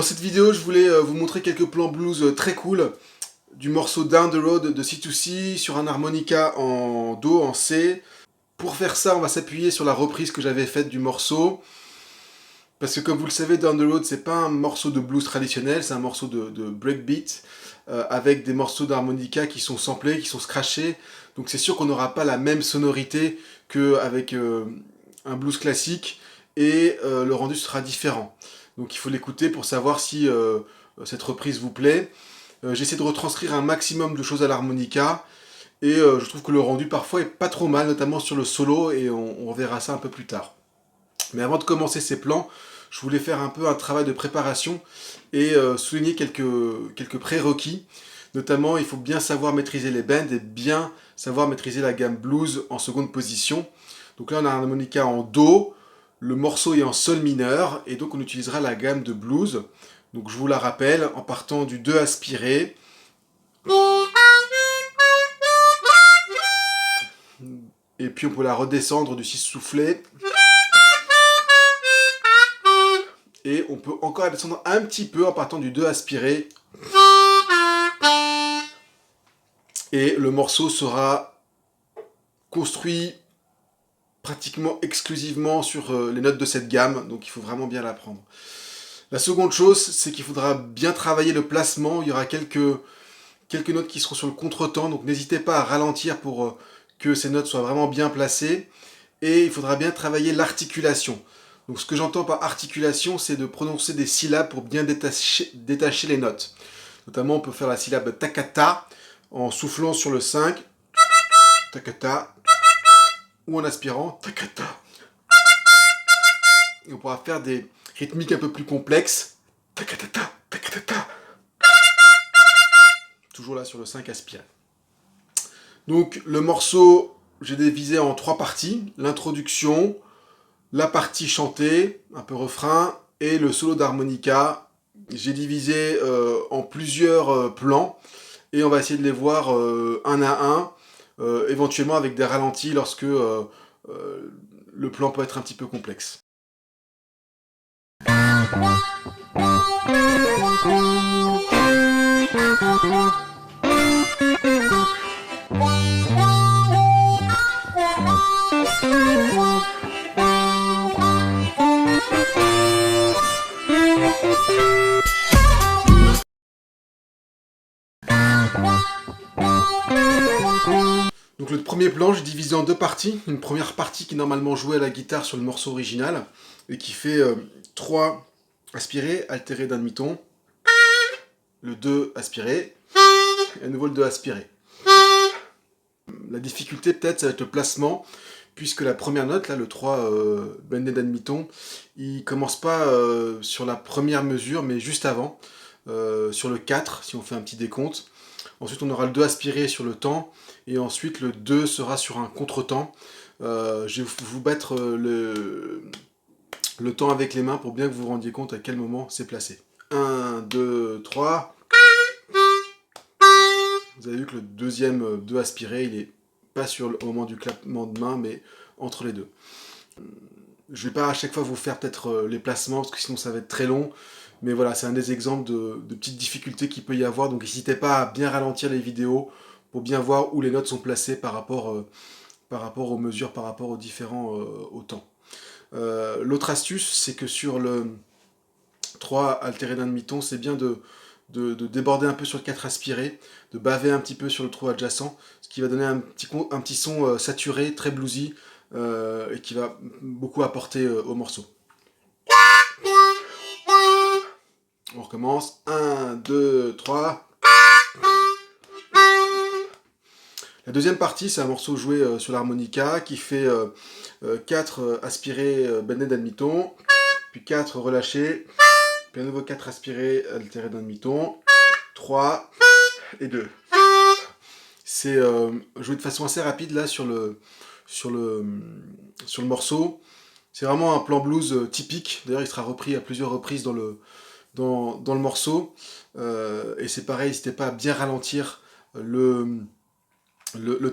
cette vidéo, je voulais vous montrer quelques plans blues très cool du morceau Down the Road de C2C sur un harmonica en Do, en C. Pour faire ça, on va s'appuyer sur la reprise que j'avais faite du morceau. Parce que comme vous le savez, Down the Road, c'est pas un morceau de blues traditionnel, c'est un morceau de breakbeat avec des morceaux d'harmonica qui sont samplés, qui sont scratchés. Donc c'est sûr qu'on n'aura pas la même sonorité qu'avec un blues classique et le rendu sera différent. Donc il faut l'écouter pour savoir si cette reprise vous plaît. J'essaie de retranscrire un maximum de choses à l'harmonica et je trouve que le rendu parfois est pas trop mal, notamment sur le solo, et on verra ça un peu plus tard. Mais avant de commencer ces plans, je voulais faire un peu un travail de préparation et souligner quelques prérequis. Notamment, il faut bien savoir maîtriser les bends et bien savoir maîtriser la gamme blues en seconde position. Donc là, on a un harmonica en Do, le morceau est en sol mineur, et donc on utilisera la gamme de blues. Donc je vous la rappelle, en partant du 2 aspiré, et puis on peut la redescendre du 6 soufflé, et on peut encore la descendre un petit peu en partant du 2 aspiré, et le morceau sera construit pratiquement exclusivement sur les notes de cette gamme, donc il faut vraiment bien l'apprendre. La seconde chose, c'est qu'il faudra bien travailler le placement. Il y aura quelques notes qui seront sur le contretemps, donc n'hésitez pas à ralentir pour que ces notes soient vraiment bien placées. Et il faudra bien travailler l'articulation. Donc ce que j'entends par articulation, c'est de prononcer des syllabes pour bien détacher les notes. Notamment, on peut faire la syllabe takata en soufflant sur le 5, takata, ou en aspirant, takata. Et on pourra faire des rythmiques un peu plus complexes, takatata, takatata. Toujours là sur le 5 aspiré. Donc le morceau, j'ai divisé en 3 parties. L'introduction, la partie chantée, un peu refrain, et le solo d'harmonica. J'ai divisé en plusieurs plans, et on va essayer de les voir un à un, éventuellement avec des ralentis lorsque le plan peut être un petit peu complexe. Donc le premier plan, j'ai divisé en 2 parties. Une première partie qui est normalement jouée à la guitare sur le morceau original et qui fait 3 aspirés altérés d'un demi-ton, le 2 aspiré et à nouveau le 2 aspiré. La difficulté peut-être ça va être le placement, puisque la première note, là, le 3 bendé d'un demi-ton, il commence pas sur la première mesure mais juste avant, sur le 4 si on fait un petit décompte. Ensuite on aura le 2 aspiré sur le temps, et ensuite le 2 sera sur un contre-temps. Je vais vous battre le temps avec les mains pour bien que vous vous rendiez compte à quel moment c'est placé. 1, 2, 3. Vous avez vu que le deuxième 2 aspiré, il est pas au moment du clappement de main, mais entre les deux. Je vais pas à chaque fois vous faire peut-être les placements, parce que sinon ça va être très long. Mais voilà, c'est un des exemples de petites difficultés qu'il peut y avoir. Donc n'hésitez pas à bien ralentir les vidéos pour bien voir où les notes sont placées par rapport aux mesures, par rapport aux différents temps. L'autre astuce, c'est que sur le 3 altéré d'un demi-ton, c'est bien de déborder un peu sur le 4 aspiré, de baver un petit peu sur le trou adjacent, ce qui va donner un petit son saturé, très bluesy, et qui va beaucoup apporter au morceau. On recommence. 1, 2, 3. La deuxième partie, c'est un morceau joué sur l'harmonica qui fait 4 aspirés bendés d'un demi-ton, puis 4 relâchés, puis à nouveau 4 aspirés altérés d'un demi-ton, 3 et 2. C'est joué de façon assez rapide là sur le morceau. C'est vraiment un plan blues typique. D'ailleurs, il sera repris à plusieurs reprises dans le morceau. Et c'est pareil, n'hésitez pas à bien ralentir le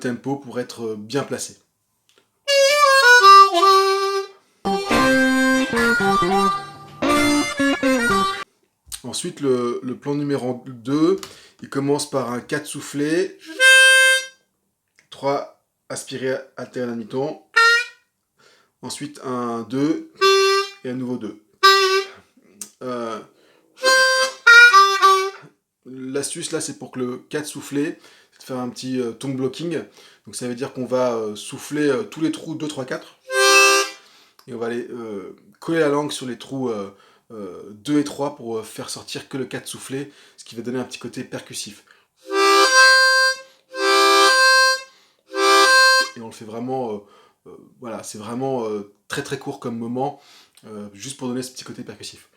tempo pour être bien placé. On Ensuite, le plan numéro 2, il commence par un 4 soufflé, 3 aspirés alternés d'un demi-ton, ensuite un 2 et un nouveau 2. L'astuce là, c'est pour que le 4 soufflé, c'est de faire un petit tongue blocking. Donc ça veut dire qu'on va souffler tous les trous 2, 3, 4. Et on va aller coller la langue sur les trous 2 et 3 pour faire sortir que le 4 soufflé, ce qui va donner un petit côté percussif. Et on le fait vraiment, voilà, c'est vraiment très très court comme moment, juste pour donner ce petit côté percussif.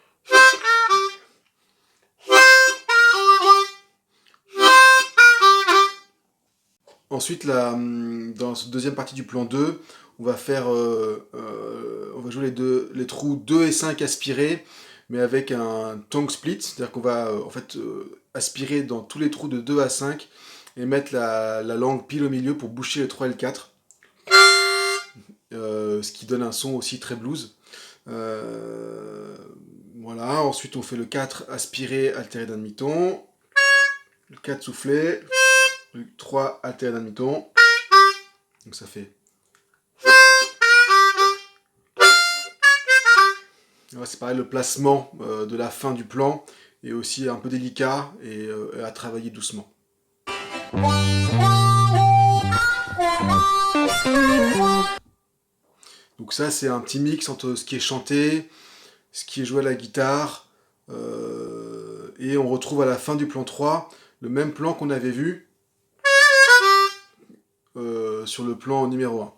Ensuite, dans cette deuxième partie du plan 2, on va faire, on va jouer les trous 2 et 5 aspirés, mais avec un tongue split, c'est-à-dire qu'on va en fait aspirer dans tous les trous de 2 à 5 et mettre la langue pile au milieu pour boucher le 3 et le 4, ce qui donne un son aussi très blues. Voilà, ensuite on fait le 4 aspiré altéré d'un demi-ton, le 4 soufflé, le 3 altéré d'un demi-ton, donc ça fait... C'est pareil, le placement de la fin du plan est aussi un peu délicat et à travailler doucement. Donc ça, c'est un petit mix entre ce qui est chanté, ce qui est joué à la guitare, et on retrouve à la fin du plan 3 le même plan qu'on avait vu sur le plan numéro 1.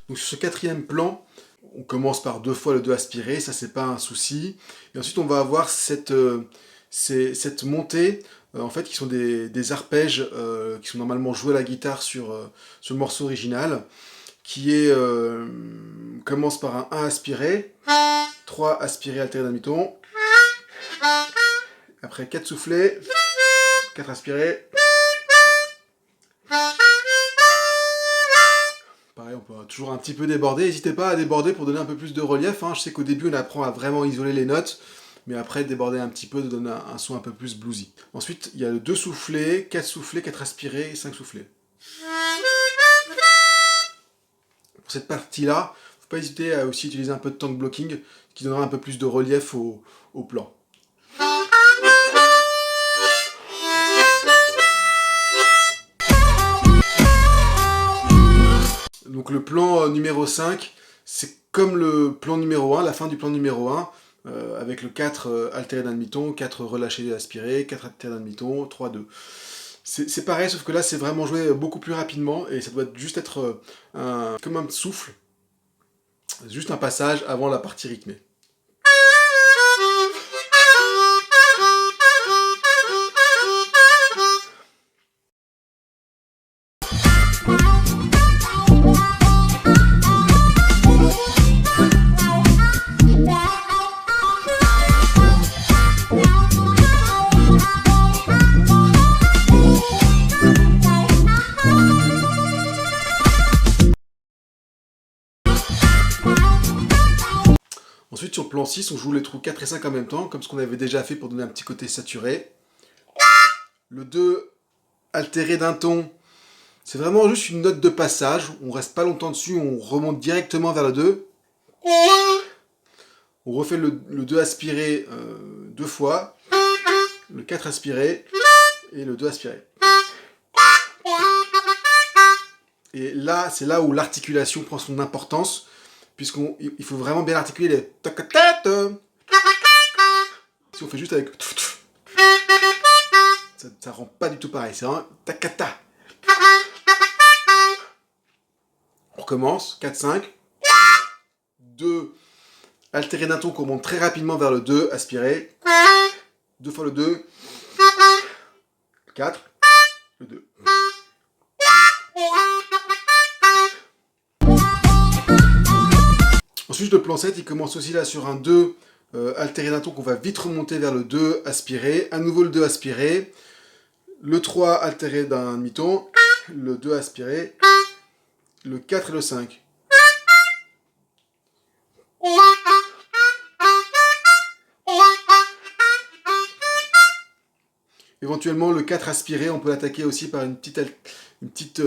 Donc sur ce quatrième plan, on commence par 2 fois le 2 aspiré, ça c'est pas un souci. Et ensuite on va avoir cette montée, en fait, qui sont des arpèges qui sont normalement joués à la guitare sur le morceau original, qui commence par un 1 aspiré, 3 aspirés altérés d'un demi-ton, après 4 soufflés, 4 aspirés. Pareil, on peut toujours un petit peu déborder. N'hésitez pas à déborder pour donner un peu plus de relief. Je sais qu'au début, on apprend à vraiment isoler les notes, mais après, déborder un petit peu, de donner un son un peu plus bluesy. Ensuite, il y a le 2 soufflés, 4 soufflés, 4 aspirés et 5 soufflés. Pour cette partie-là, il ne faut pas hésiter à aussi utiliser un peu de tongue blocking, ce qui donnera un peu plus de relief au plan. Donc le plan numéro 5, c'est comme le plan numéro 1, la fin du plan numéro 1, avec le 4 altéré d'un demi-ton, 4 relâchés aspirés, 4 altérés d'un demi-ton, 3, 2. C'est pareil, sauf que là c'est vraiment joué beaucoup plus rapidement, et ça doit juste être comme un souffle, juste un passage avant la partie rythmée. Ensuite, sur le plan 6, on joue les trous 4 et 5 en même temps, comme ce qu'on avait déjà fait pour donner un petit côté saturé. Le 2 altéré d'un ton, c'est vraiment juste une note de passage. On reste pas longtemps dessus, on remonte directement vers le 2. On refait le 2 aspiré 2 fois, le 4 aspiré et le 2 aspiré. Et là, c'est là où l'articulation prend son importance, puisqu'il faut vraiment bien articuler les ta-ka-ta-ta. Si on fait juste avec ça rend pas du tout pareil, c'est vraiment ta-ka-ta. On recommence, 4, 5, 2 altéré d'un ton qu'on monte très rapidement vers le 2 aspiré, 2 fois le 2, 4, le 2. Ensuite, le plan 7, il commence aussi là sur un 2 altéré d'un ton qu'on va vite remonter vers le 2 aspiré. À nouveau le 2 aspiré. Le 3 altéré d'un demi-ton. Le 2 aspiré. Le 4 et le 5. Éventuellement, le 4 aspiré, on peut l'attaquer aussi par une petite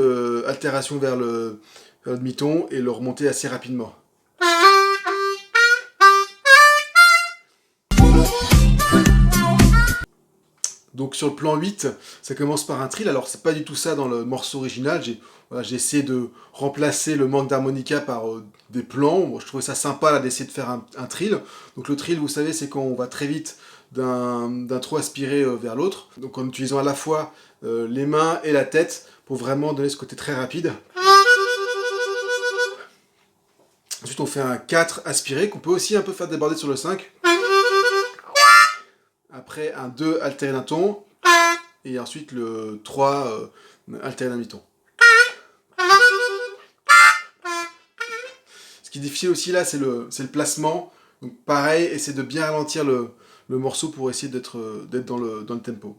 altération vers le demi-ton et le remonter assez rapidement. Donc sur le plan 8, ça commence par un trill. Alors c'est pas du tout ça dans le morceau original. J'ai essayé de remplacer le manque d'harmonica par des plans. Bon, je trouvais ça sympa là d'essayer de faire un trill. Donc le trill, vous savez, c'est quand on va très vite d'un trou aspiré vers l'autre. Donc en utilisant à la fois les mains et la tête pour vraiment donner ce côté très rapide. Ensuite on fait un 4 aspiré qu'on peut aussi un peu faire déborder sur le 5. Après un 2 altéré d'un ton. Et ensuite le 3 altéré d'un demi-ton. Ce qui est difficile aussi là, c'est le placement. Donc pareil, essayez de bien ralentir le morceau pour essayer d'être dans le tempo.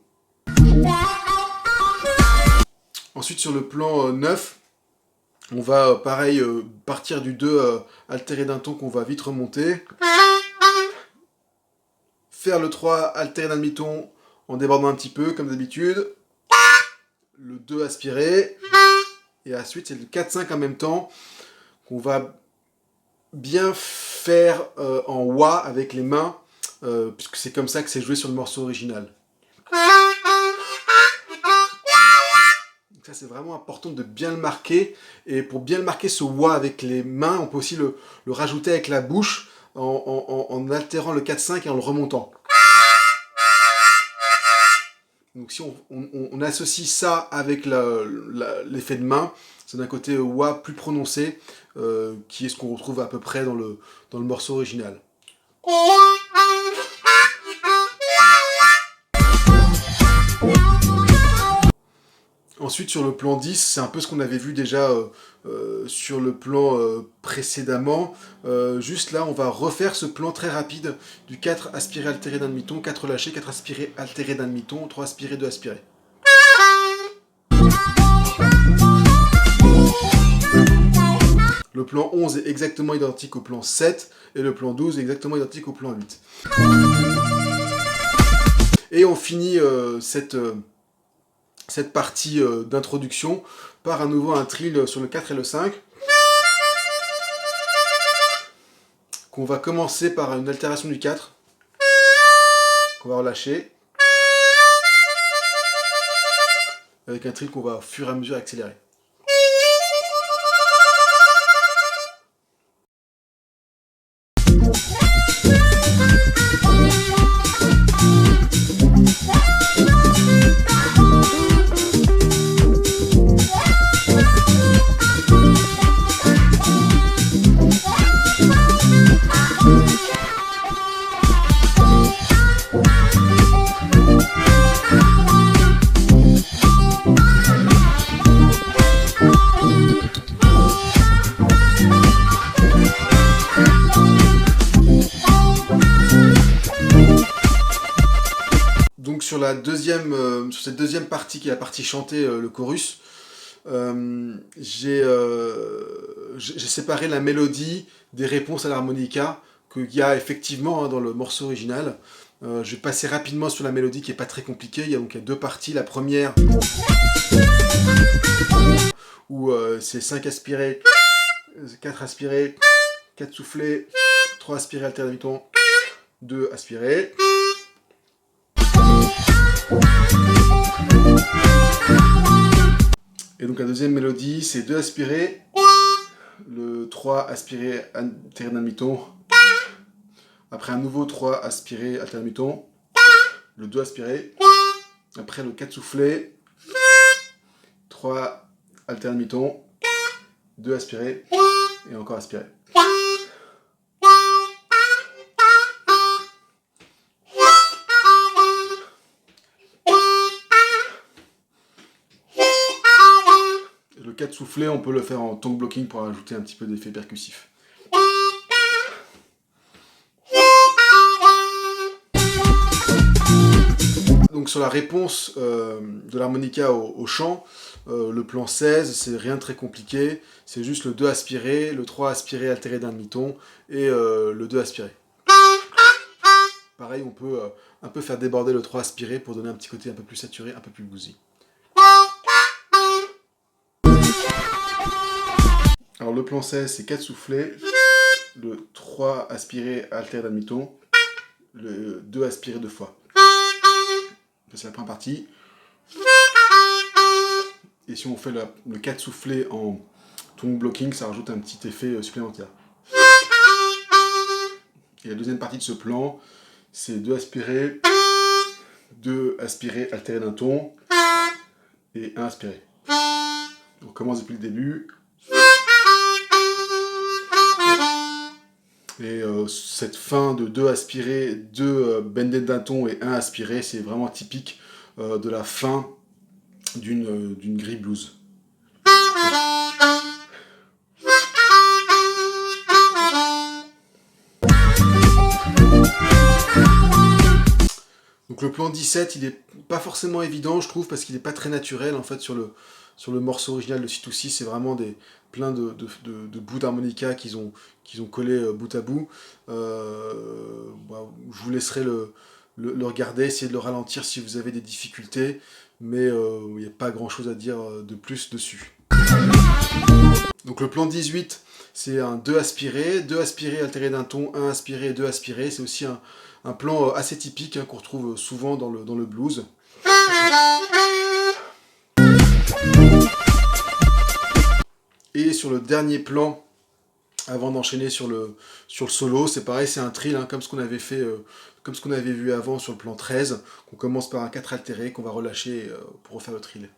Ensuite sur le plan 9, on va pareil partir du 2 altéré d'un ton qu'on va vite remonter. Faire le 3 altéré d'un demi-ton en débordant un petit peu comme d'habitude. Le 2 aspiré. Et ensuite c'est le 4-5 en même temps qu'on va bien faire en wah avec les mains, puisque c'est comme ça que c'est joué sur le morceau original. Donc ça c'est vraiment important de bien le marquer, et pour bien le marquer ce wah avec les mains, on peut aussi le rajouter avec la bouche en altérant le 4-5 et en le remontant. Donc si on associe ça avec l'effet de main, c'est d'un côté wah plus prononcé, qui est ce qu'on retrouve à peu près dans le morceau original. Ensuite sur le plan 10, c'est un peu ce qu'on avait vu déjà sur le plan précédemment. Juste là, on va refaire ce plan très rapide du 4 aspiré altéré d'un demi-ton, 4 lâché, 4 aspiré altéré d'un demi-ton, 3 aspiré, 2 aspiré. Le plan 11 est exactement identique au plan 7 et le plan 12 est exactement identique au plan 8. Et on finit cette partie d'introduction par à nouveau un trill sur le 4 et le 5. Qu'on va commencer par une altération du 4. Qu'on va relâcher. Avec un trill qu'on va au fur et à mesure accélérer. Donc sur cette deuxième partie qui est la partie chantée, le chorus, j'ai séparé la mélodie des réponses à l'harmonica qu'il y a effectivement dans le morceau original. Je vais passer rapidement sur la mélodie qui n'est pas très compliquée. Il y a deux parties. La première où c'est 5 aspirés, 4 aspirés, 4 soufflés, 3 aspirés alternés demi-ton, 2 aspirés. Et donc la deuxième mélodie, c'est 2 aspirés, le 3 aspiré alterne demi-ton, après un nouveau 3 aspiré alterne demi-ton, le 2 aspiré, après le 4 soufflé, 3 alterne demi-ton, 2 aspirés, et encore aspiré. Le 4 soufflé, on peut le faire en tongue blocking pour ajouter un petit peu d'effet percussif. donc sur la réponse de l'harmonica au chant, le plan 16, c'est rien de très compliqué, c'est juste le 2 aspiré, le 3 aspiré altéré d'un demi-ton, et le 2 aspiré. Pareil, on peut un peu faire déborder le 3 aspiré pour donner un petit côté un peu plus saturé, un peu plus bluesy. Alors le plan 16, c'est 4 soufflets, le 3 aspiré altéré d'un demi-ton, le 2 aspiré 2 fois. C'est la première partie. Et si on fait le 4 soufflés en tongue blocking, ça rajoute un petit effet supplémentaire. Et la deuxième partie de ce plan, c'est 2 aspirés, 2 aspirés altérés d'un ton et 1 aspiré. On commence depuis le début. Et cette fin de 2 aspirés, 2 bendés d'un ton et 1 aspiré, c'est vraiment typique de la fin d'une grille blues. Donc le plan 17, il est pas forcément évident, je trouve, parce qu'il n'est pas très naturel en fait sur le morceau original de C2C. C'est vraiment plein de bouts d'harmonica qu'ils ont collé bout à bout. Je vous laisserai le regarder, essayer de le ralentir si vous avez des difficultés, mais il n'y a pas grand chose à dire de plus dessus. Donc le plan 18, c'est un 2 aspiré altéré d'un ton, 1 aspiré, 2 aspiré. C'est aussi un plan assez typique qu'on retrouve souvent dans le blues. Et sur le dernier plan, avant d'enchaîner sur le solo, c'est pareil, c'est un trill, comme ce qu'on avait fait, comme ce qu'on avait vu avant sur le plan 13, qu'on commence par un 4 altéré, qu'on va relâcher pour refaire le trill.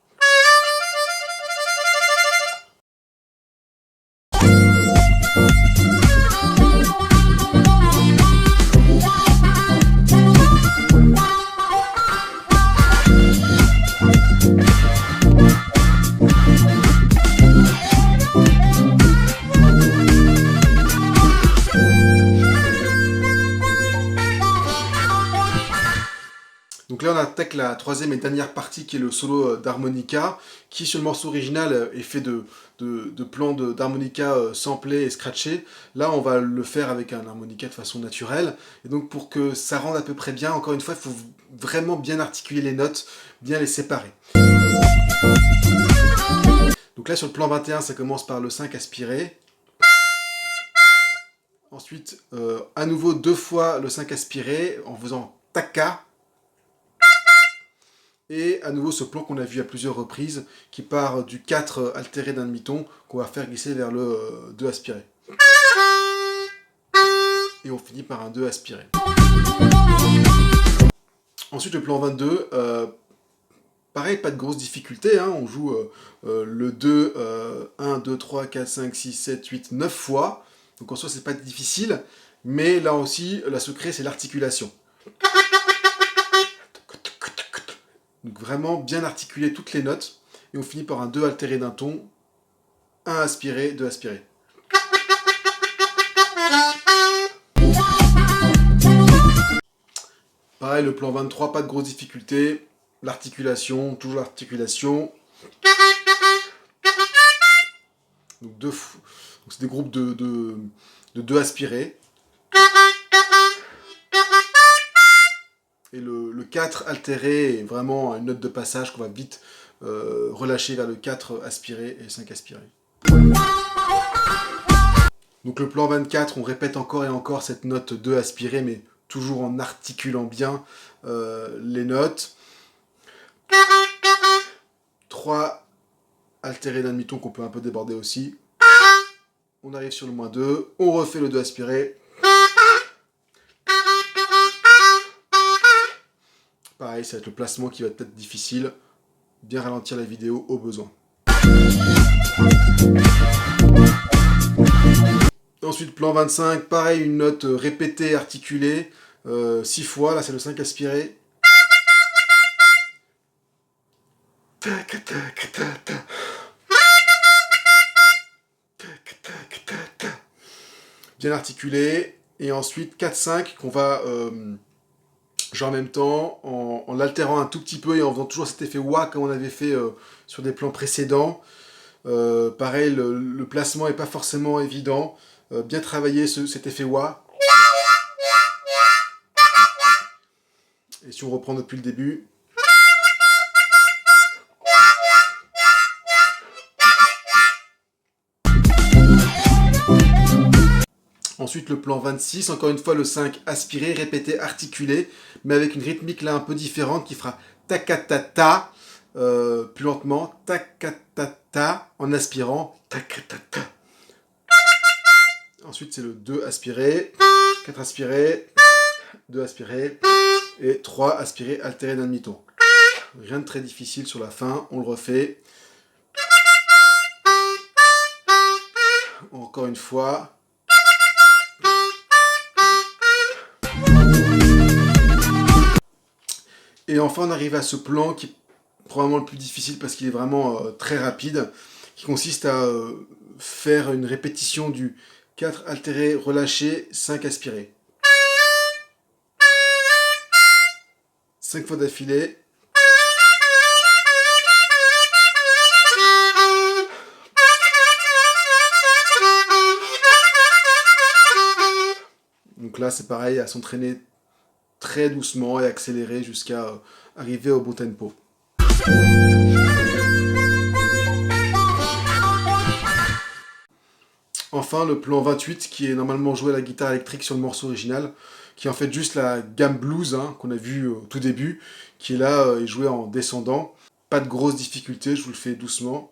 Donc là on attaque la troisième et dernière partie qui est le solo d'harmonica, qui sur le morceau original est fait de plans d'harmonica samplés et scratchés. Là on va le faire avec un harmonica de façon naturelle, et donc pour que ça rende à peu près bien, encore une fois il faut vraiment bien articuler les notes, bien les séparer. Donc là sur le plan 21 ça commence par le 5 aspiré. Ensuite à nouveau 2 fois le 5 aspiré en faisant taka. Et à nouveau ce plan qu'on a vu à plusieurs reprises, qui part du 4 altéré d'un demi-ton, qu'on va faire glisser vers le 2 aspiré. Et on finit par un 2 aspiré. Ensuite le plan 22, pareil, pas de grosse difficulté, on joue le 2, 1, 2, 3, 4, 5, 6, 7, 8, 9 fois. Donc en soi c'est pas difficile, mais là aussi, la secret c'est l'articulation. Donc vraiment bien articuler toutes les notes. Et on finit par un 2 altéré d'un ton, 1 aspiré, 2 aspiré. Pareil, le plan 23, pas de grosse difficulté. L'articulation, toujours l'articulation. Donc c'est des groupes de 2 aspirés. Et le 4 altéré est vraiment une note de passage qu'on va vite relâcher vers le 4 aspiré et 5 aspiré. Donc le plan 24, on répète encore et encore cette note 2 aspiré, mais toujours en articulant bien les notes. 3 altéré d'un demi-ton qu'on peut un peu déborder aussi. On arrive sur le moins 2, on refait le 2 aspiré. Pareil, ça va être le placement qui va être difficile. Bien ralentir la vidéo au besoin. Ensuite, plan 25, pareil, une note répétée, articulée, 6 fois. Là, c'est le 5 aspiré. Bien articulé. Et ensuite, 4-5 qu'on va genre en même temps, en l'altérant un tout petit peu et en faisant toujours cet effet wah comme on avait fait sur des plans précédents. Pareil, le placement n'est pas forcément évident. Bien travailler cet effet wah. Et si on reprend depuis le début. Ensuite, le plan 26, encore une fois le 5 aspiré, répété, articulé, mais avec une rythmique là un peu différente qui fera takatata, plus lentement, takatata, en aspirant, takatata. Ensuite, c'est le 2 aspiré, 4 aspiré, 2 aspiré, et 3 aspiré altéré d'un demi-ton. Rien de très difficile sur la fin, on le refait. Encore une fois. Et enfin, on arrive à ce plan qui est probablement le plus difficile parce qu'il est vraiment très rapide, qui consiste à faire une répétition du 4 altéré relâché, 5 aspiré. 5 fois d'affilée. Donc là, c'est pareil, à s'entraîner très doucement et accélérer jusqu'à arriver au bon tempo. Enfin, le plan 28, qui est normalement joué à la guitare électrique sur le morceau original, qui est en fait juste la gamme blues qu'on a vu au tout début, qui est là et joué en descendant. Pas de grosses difficultés, je vous le fais doucement.